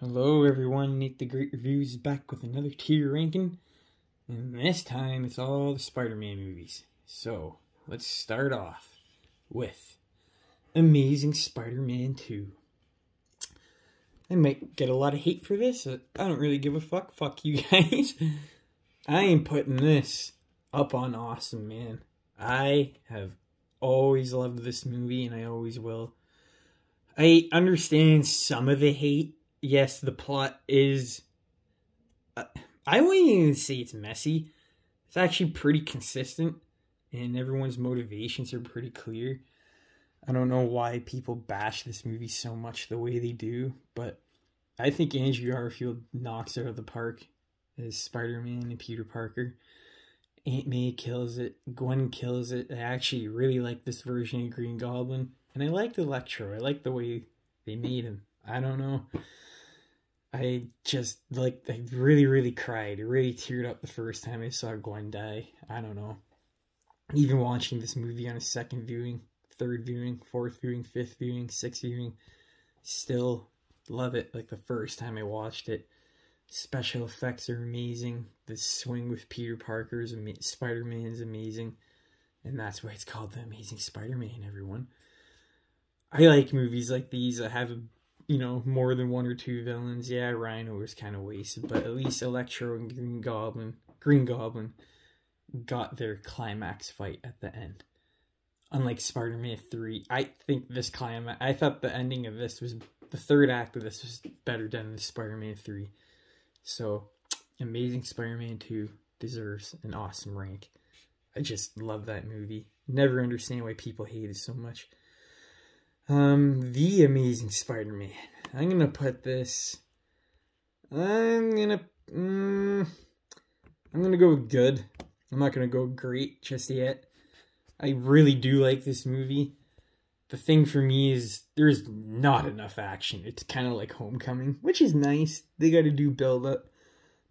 Hello everyone, Nate the Great Reviews is back with another tier ranking, and this time it's all the Spider-Man movies. So, let's start off with Amazing Spider-Man 2. I might get a lot of hate for this, I don't really give a fuck you guys. I am putting this up on awesome, man. I have always loved this movie, and I always will. I understand some of the hate. Yes, the plot is... I wouldn't even say it's messy. It's actually pretty consistent, and everyone's motivations are pretty clear. I don't know why people bash this movie so much the way they do, but I think Andrew Garfield knocks it out of the park as Spider-Man and Peter Parker. Aunt May kills it. Gwen kills it. I actually really like this version of Green Goblin, and I liked Electro. I like the way they made him. I don't know. I really cried. I really teared up the first time I saw Gwen die. I don't know. Even watching this movie on a second viewing, third viewing, fourth viewing, fifth viewing, sixth viewing, still love it like the first time I watched it. Special effects are amazing. The swing with Peter Parker's Spider-Man is amazing. And that's why it's called The Amazing Spider-Man, everyone. I like movies like these that have more than one or two villains. Yeah, Rhino was kind of wasted, but at least Electro and Green Goblin got their climax fight at the end. Unlike Spider-Man 3, I thought the ending of this was, the third act of this was better than the Spider-Man 3. So, Amazing Spider-Man 2 deserves an awesome rank. I just love that movie. Never understand why people hate it so much. The Amazing Spider-Man. I'm gonna put this... I'm gonna go with good. I'm not gonna go great just yet. I really do like this movie. The thing for me is there's not enough action. It's kind of like Homecoming, which is nice. They gotta do build up.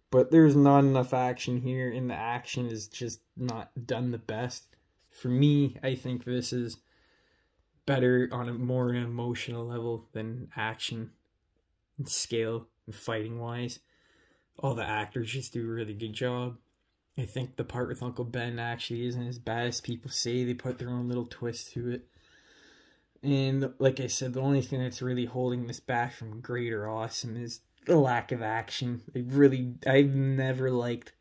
But there's not enough action here, and the action is just not done the best. For me, I think this is better on a more emotional level than action and scale and fighting wise. All the actors just do a really good job. I think the part with Uncle Ben actually isn't as bad as people say. They put their own little twist to it. And like I said, the only thing that's really holding this back from great or awesome is the lack of action. I've never liked,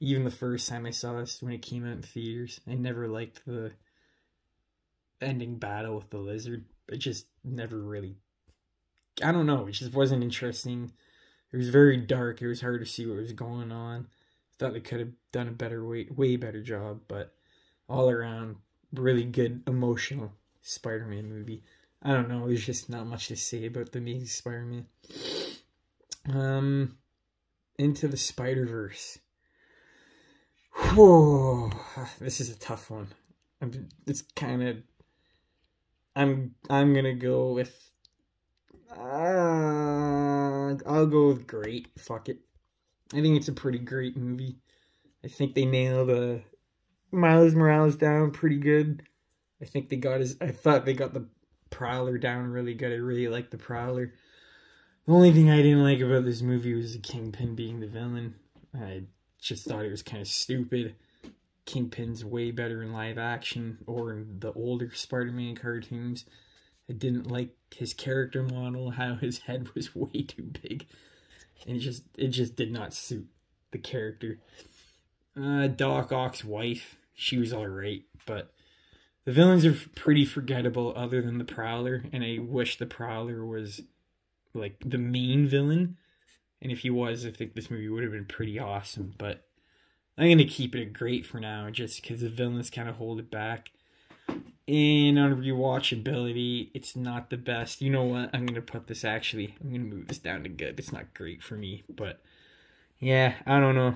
even the first time I saw this when it came out in theaters, I never liked the ending battle with the lizard. It just never really, I don't know, it just wasn't interesting. It was very dark. It was hard to see what was going on. I thought they could have done a way better job, but all around, really good emotional Spider-Man movie. I don't know, there's just not much to say about the Amazing Spider-Man. Into the Spider-Verse. Whoa, this is a tough one. I'm gonna go with, I'll go with great. Fuck it. I think it's a pretty great movie. I think they nailed Miles Morales down pretty good. I thought they got the Prowler down really good. I really liked the Prowler. The only thing I didn't like about this movie was the Kingpin being the villain. I just thought it was kind of stupid. Kingpin's way better in live action or in the older Spider-Man cartoons. I didn't like his character model, how his head was way too big. And it just did not suit the character. Doc Ock's wife, she was alright, but the villains are pretty forgettable other than the Prowler, and I wish the Prowler was like the main villain. And if he was, I think this movie would have been pretty awesome, but I'm going to keep it great for now, just because the villains kind of hold it back. And on rewatchability, it's not the best. You know what? I'm going to put this, I'm going to move this down to good. It's not great for me, but yeah, I don't know.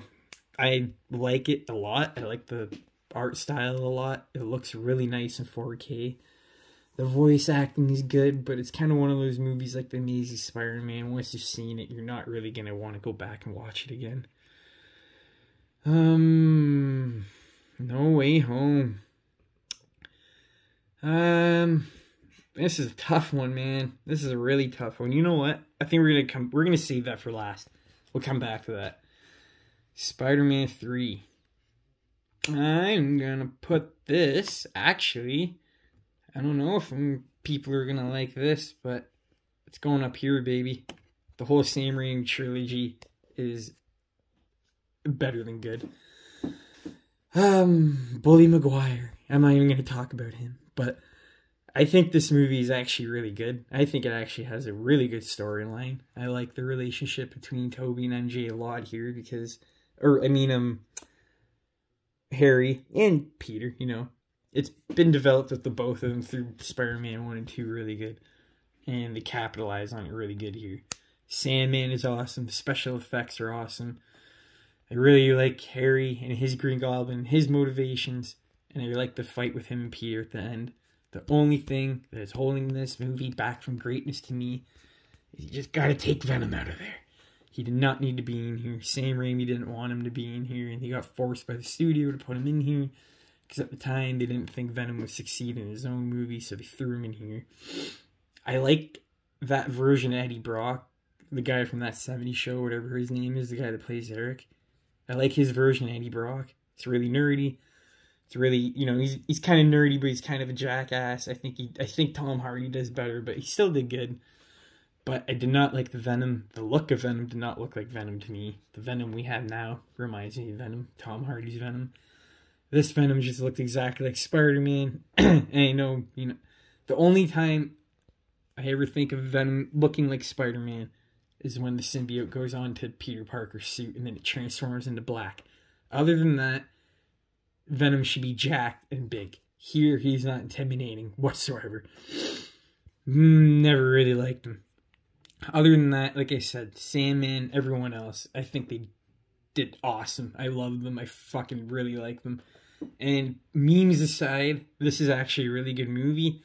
I like it a lot. I like the art style a lot. It looks really nice in 4K. The voice acting is good, but it's kind of one of those movies like The Amazing Spider-Man. Once you've seen it, you're not really going to want to go back and watch it again. No Way Home. This is a tough one, man. This is a really tough one. You know what? I think we're gonna save that for last. We'll come back to that. Spider-Man 3. I'm gonna put this, actually, I don't know if people are gonna like this, but it's going up here, baby. The whole Sam Raimi trilogy is better than good. Bully Maguire. I'm not even gonna talk about him, but I think this movie is actually really good. I think it actually has a really good storyline. I like the relationship between Toby and MJ a lot here because, Harry and Peter, you know. It's been developed with the both of them through Spider-Man 1 and 2 really good. And they capitalize on it really good here. Sandman is awesome. The special effects are awesome. I really like Harry and his Green Goblin, his motivations. And I like the fight with him and Peter at the end. The only thing that is holding this movie back from greatness to me is you just gotta take Venom out of there. He did not need to be in here. Sam Raimi didn't want him to be in here, and he got forced by the studio to put him in here. Because at the time, they didn't think Venom would succeed in his own movie, so they threw him in here. I like that version of Eddie Brock, the guy from that 70s show, whatever his name is, the guy that plays Eric. I like his version of Eddie Brock. It's really nerdy. It's really, you know, he's kind of nerdy, but he's kind of a jackass. I think Tom Hardy does better, but he still did good. But I did not like the Venom. The look of Venom did not look like Venom to me. The Venom we have now reminds me of Venom. Tom Hardy's Venom. This Venom just looked exactly like Spider-Man. And I know, you know, the only time I ever think of Venom looking like Spider-Man is when the symbiote goes on to Peter Parker's suit and then it transforms into black. Other than that, Venom should be jacked and big. Here, he's not intimidating whatsoever. Never really liked him. Other than that, like I said, Sandman, everyone else, I think they did awesome. I love them. I fucking really like them. And memes aside, this is actually a really good movie.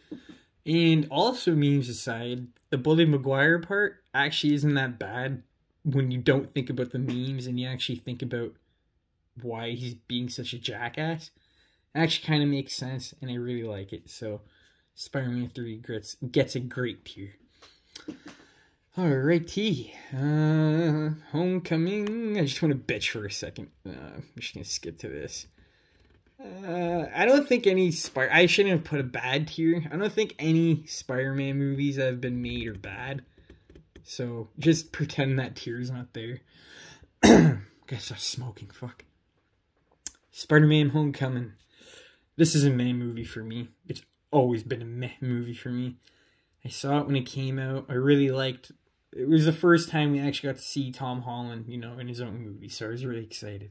And also memes aside, the Bully Maguire part actually isn't that bad when you don't think about the memes and you actually think about why he's being such a jackass. It actually kind of makes sense, and I really like it. So, Spider-Man 3 gets a great tier. Alrighty, Homecoming. I just want to bitch for a second. I'm just gonna skip to this. I don't think any I shouldn't have put a bad tier. I don't think any Spider-Man movies that have been made are bad. So just pretend that tier's not there. Guess I'm smoking. Fuck. Spider-Man Homecoming. This is a meh movie for me. It's always been a meh movie for me. I saw it when it came out. I really liked. It was the first time we actually got to see Tom Holland, you know, in his own movie, so I was really excited.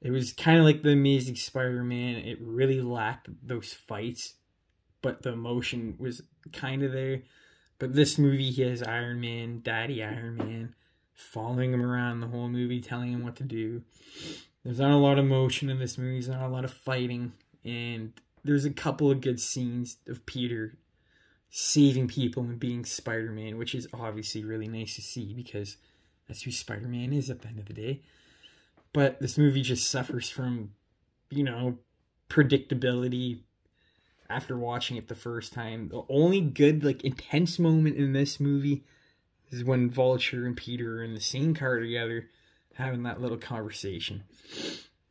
It was kind of like The Amazing Spider-Man. It really lacked those fights, but the emotion was kind of there. But this movie, he has Iron Man, Daddy Iron Man, following him around the whole movie, telling him what to do. There's not a lot of emotion in this movie. There's not a lot of fighting, and there's a couple of good scenes of Peter saving people and being Spider-Man, which is obviously really nice to see because that's who Spider-Man is at the end of the day. But this movie just suffers from, you know, predictability after watching it the first time. The only good, like, intense moment in this movie is when Vulture and Peter are in the same car together having that little conversation.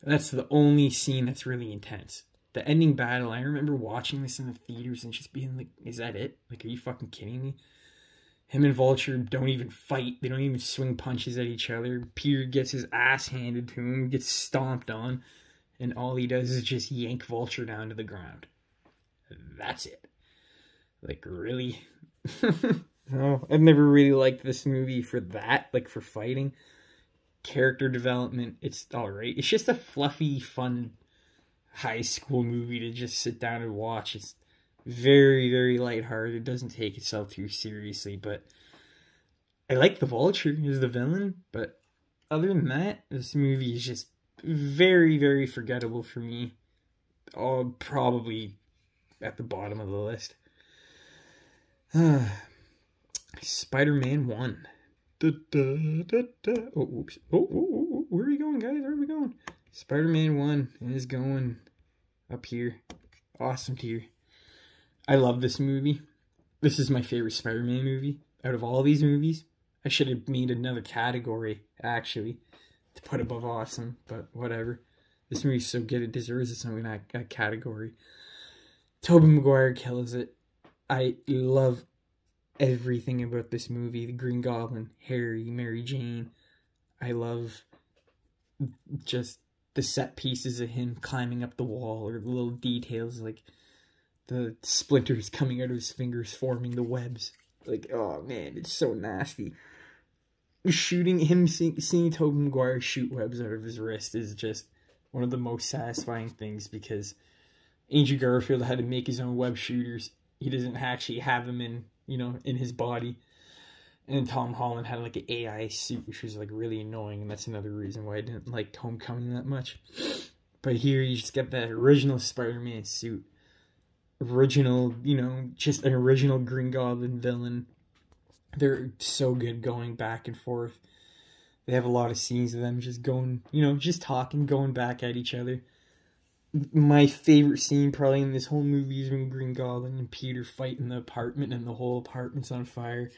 That's the only scene that's really intense. The ending battle, I remember watching this in the theaters and just being like, is that it? Like, are you fucking kidding me? Him and Vulture don't even fight. They don't even swing punches at each other. Peter gets his ass handed to him, gets stomped on, and all he does is just yank Vulture down to the ground. That's it. Like, really? No, I've never really liked this movie for that, like, for fighting. Character development, it's alright. It's just a fluffy, fun high school movie to just sit down and watch. It's very, very lighthearted. It doesn't take itself too seriously, but I like the Vulture as the villain, but other than that, this movie is just very, very forgettable for me. Oh, probably at the bottom of the list. Spider-Man 1. Oh, oops. Oh, where are we going, guys? Where are we going? Spider-Man 1 is going up here. Awesome tier. I love this movie. this is my favorite Spider-Man movie out of all these movies. I should have made another category, actually, to put above awesome, but whatever. This movie's so good, it deserves its own category. Tobey Maguire kills it. I love everything about this movie. The Green Goblin, Harry, Mary Jane. I love just the set pieces of him climbing up the wall, or the little details like the splinters coming out of his fingers forming the webs. Like, oh man, it's so nasty. Shooting him, seeing Tobey Maguire shoot webs out of his wrist is just one of the most satisfying things, because Andrew Garfield had to make his own web shooters. He doesn't actually have them in, in his body. And Tom Holland had like an AI suit, which was like really annoying, and that's another reason why I didn't like Homecoming that much. But here you just get that original Spider-Man suit. Original, just an original Green Goblin villain. They're so good going back and forth. They have a lot of scenes of them just going, just talking, going back at each other. My favorite scene probably in this whole movie is when Green Goblin and Peter fight in the apartment and the whole apartment's on fire.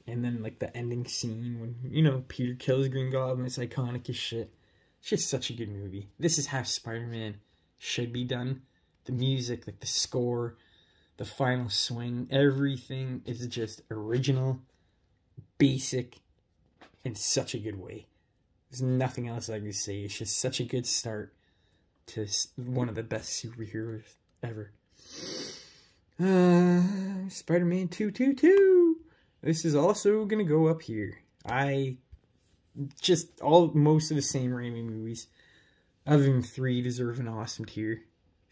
And then like the ending scene when, Peter kills Green Goblin. It's iconic as shit. It's just such a good movie. This is how Spider-Man should be done. The music, like the score, the final swing, everything is just original, basic, in such a good way. There's nothing else I can say. It's just such a good start to one of the best superheroes ever. Spider-Man 222. This is also gonna go up here. Most of the same Raimi movies, other than 3, deserve an awesome tier.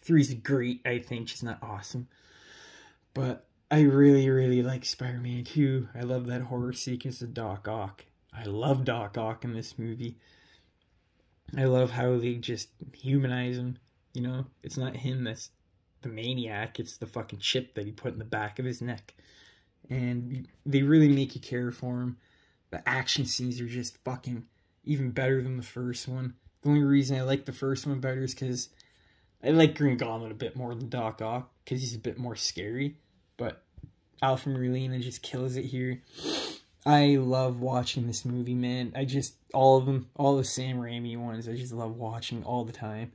3's great, I think, just not awesome. But I really, really like Spider-Man 2. I love that horror sequence of Doc Ock. I love Doc Ock in this movie. I love how they just humanize him. It's not him that's the maniac. It's the fucking chip that he put in the back of his neck. And they really make you care for him. The action scenes are just fucking even better than the first one. The only reason I like the first one better is because I like Green Goblin a bit more than Doc Ock, because he's a bit more scary. But Alfred Molina just kills it here. I love watching this movie, man. All of them, all the Sam Raimi ones, I just love watching all the time.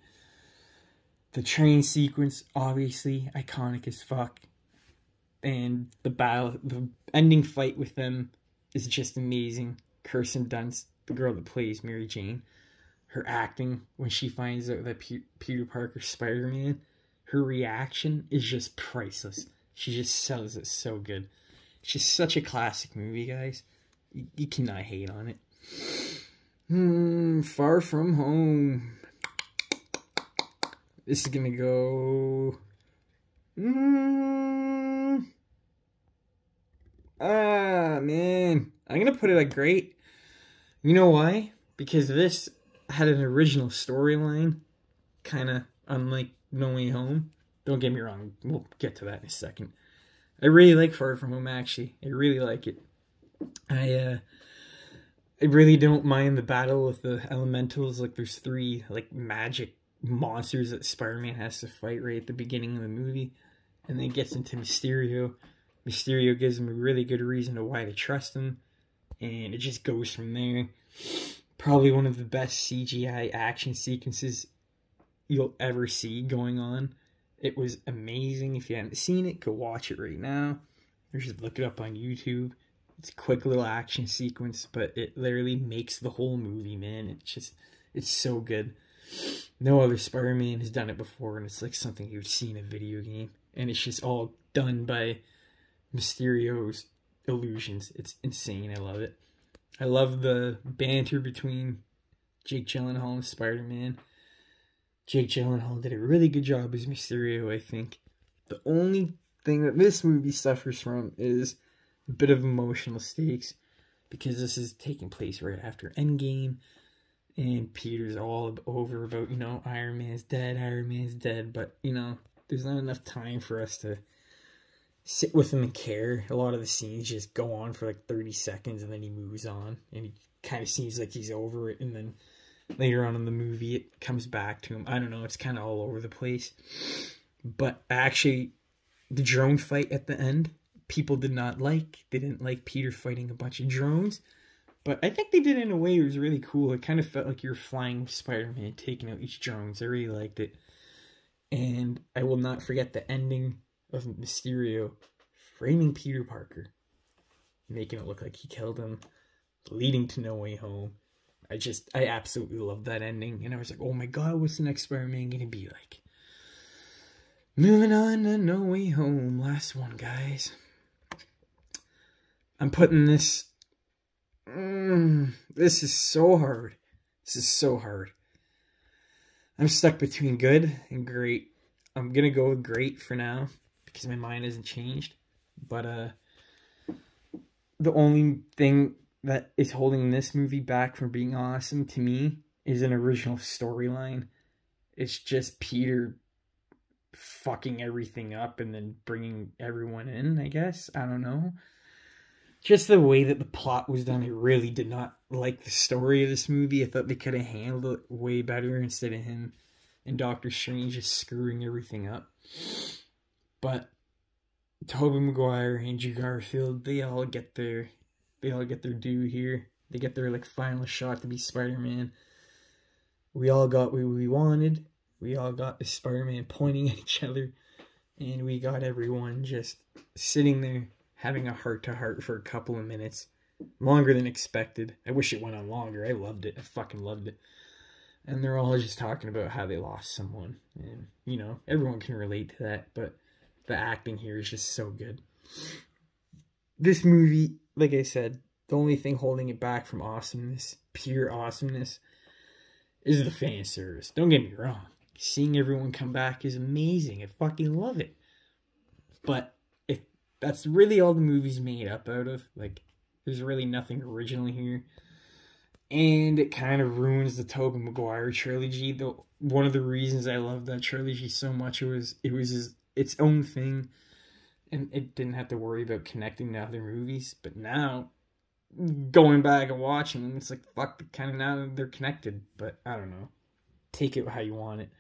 The train sequence, obviously, iconic as fuck. And the ending fight with them is just amazing. Kirsten Dunst, the girl that plays Mary Jane, her acting when she finds out that Peter Parker's Spider-Man, her reaction is just priceless. She just sells it so good. It's just such a classic movie, guys. You cannot hate on it. Far From Home. This is gonna go... man. I'm gonna put it at great. You know why? Because this had an original storyline, kind of unlike No Way Home. Don't get me wrong, we'll get to that in a second. I really like Far From Home, actually. I really like it. I really don't mind the battle with the elementals. Like, there's 3, like, magic monsters that Spider-Man has to fight right at the beginning of the movie. And then it gets into Mysterio. Mysterio gives him a really good reason to why to trust him. And it just goes from there. Probably one of the best CGI action sequences you'll ever see going on. It was amazing. If you haven't seen it, go watch it right now. Or just look it up on YouTube. It's a quick little action sequence, but it literally makes the whole movie, man. It's so good. No other Spider-Man has done it before, and it's like something you would see in a video game. And it's just all done by Mysterio's illusions. It's insane. I love it. I love the banter between Jake Gyllenhaal and Spider-Man. Jake Gyllenhaal did a really good job as Mysterio, I think. The only thing that this movie suffers from is a bit of emotional stakes, because this is taking place right after Endgame, and Peter's all over about, Iron Man's dead, but, there's not enough time for us to sit with him and care. A lot of the scenes just go on for like 30 seconds, and then he moves on, and he kind of seems like he's over it, and then later on in the movie it comes back to him. I don't know, it's kind of all over the place. But actually, the drone fight at the end, people did not like. They didn't like Peter fighting a bunch of drones. But I think they did it in a way that was really cool. It kind of felt like you were flying Spider-Man, taking out each drones. I really liked it. And I will not forget the ending of Mysterio framing Peter Parker, making it look like he killed him, leading to No Way Home. I absolutely loved that ending. And I was like, oh my god, what's the next Spider-Man going to be like? Moving on to No Way Home. Last one, guys. I'm putting this... this is so hard. This is so hard. I'm stuck between good and great. I'm going to go with great for now because my mind hasn't changed. But the only thing that is holding this movie back from being awesome to me is an original storyline. It's just Peter fucking everything up and then bringing everyone in, I guess. I don't know. Just the way that the plot was done, I really did not like the story of this movie. I thought they could have handled it way better instead of him and Doctor Strange just screwing everything up. But Tobey Maguire, Andrew Garfield, they all get their due here. They get their final shot to be Spider-Man. We all got what we wanted. We all got the Spider-Man pointing at each other, and we got everyone just sitting there having a heart-to-heart for a couple of minutes. Longer than expected. I wish it went on longer. I loved it. I fucking loved it. And they're all just talking about how they lost someone. And, you know, everyone can relate to that, but the acting here is just so good. This movie, like I said, the only thing holding it back from awesomeness, pure awesomeness, is the fan service. Don't get me wrong. Seeing everyone come back is amazing. I fucking love it. But if that's really all the movie's made up out of, there's really nothing original here. And it kind of ruins the Tobey Maguire trilogy. Though one of the reasons I love that trilogy so much was its own thing, and it didn't have to worry about connecting to other movies. But now, going back and watching them, it's like, fuck, kind of now they're connected. But I don't know. Take it how you want it.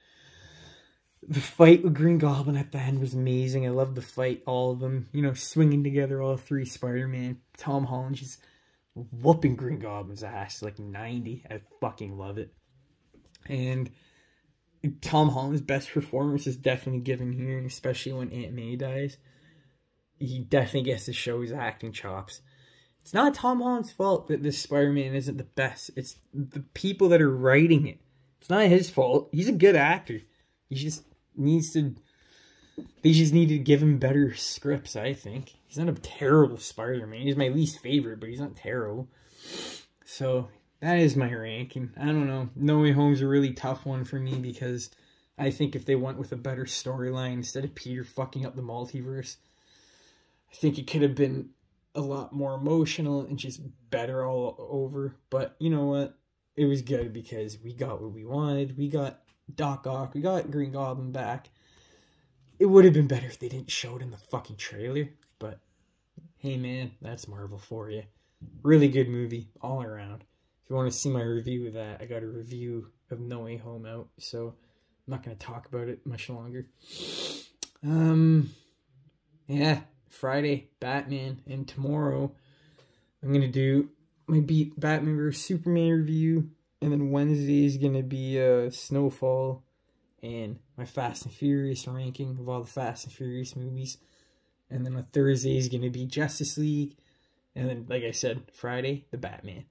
The fight with Green Goblin at the end was amazing. I loved the fight, all of them, you know, swinging together, all three Spider-Man. Tom Holland just whooping Green Goblin's ass like 90. I fucking love it. And Tom Holland's best performance is definitely given here, especially when Aunt May dies. He definitely gets to show his acting chops. It's not Tom Holland's fault that this Spider-Man isn't the best. It's the people that are writing it. It's not his fault. He's a good actor. He just needs to... They just need to give him better scripts, I think. He's not a terrible Spider-Man. He's my least favorite, but he's not terrible. So, that is my ranking. I don't know. No Way Home's a really tough one for me because I think if they went with a better storyline instead of Peter fucking up the multiverse, I think it could have been a lot more emotional and just better all over. But you know what? It was good because we got what we wanted. We got Doc Ock. We got Green Goblin back. It would have been better if they didn't show it in the fucking trailer. But, hey man, that's Marvel for you. Really good movie, all around. If you want to see my review of that, I got a review of No Way Home out. So, I'm not going to talk about it much longer. Yeah, Friday, Batman. And tomorrow, I'm going to do my Batman vs. Superman review. And then Wednesday is going to be Snowfall and my Fast and Furious ranking of all the Fast and Furious movies. And then on Thursday is going to be Justice League. And then, like I said, Friday, the Batman.